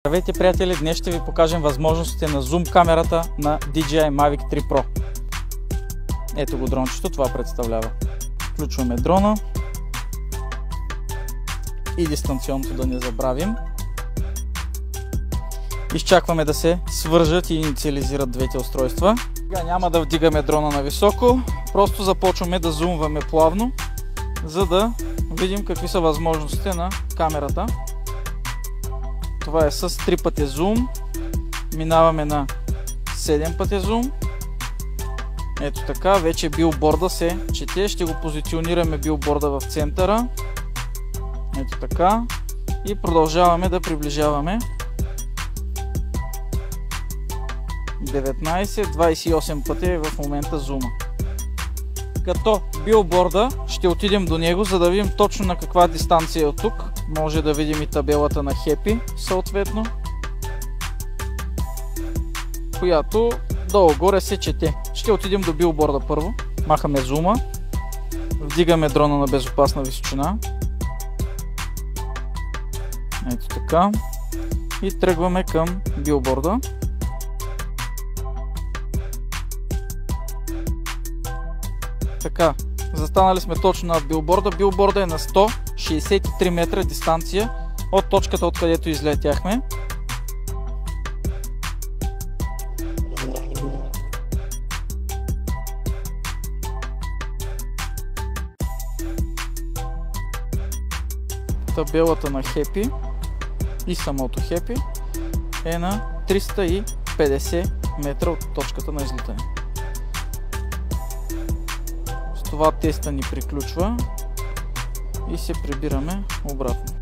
Здравейте, приятели! Днес ще ви покажем възможностите на зум камерата на DJI Mavic 3 Pro. Ето го дрончето, това представлява. Включваме дрона и дистанционното да не забравим. Изчакваме да се свържат и инициализират двете устройства. Сега няма да вдигаме дрона на високо, просто започваме да зумваме плавно, за да видим какви са възможностите на камерата. Това е с 3 пъти зум, минаваме на 7 пъти зум. Ето така, вече билборда се чете, ще го позиционираме билборда в центъра. Ето така и продължаваме да приближаваме. 19-28 пъти е в момента зума. Като билборда ще отидем до него, за да видим точно на каква дистанция е от тук. Може да видим и табелата на Happy съответно, която долу-горе се чете. Ще отидем до билборда първо. Махаме зума, вдигаме дрона на безопасна височина. Ето така. И тръгваме към билборда. Така, застанали сме точно над билборда. Билборда е на 163 метра дистанция от точката, откъдето излетяхме. Табелата на Happy и самото Happy е на 350 метра от точката на излитане. С това теста ни приключва и се прибираме обратно.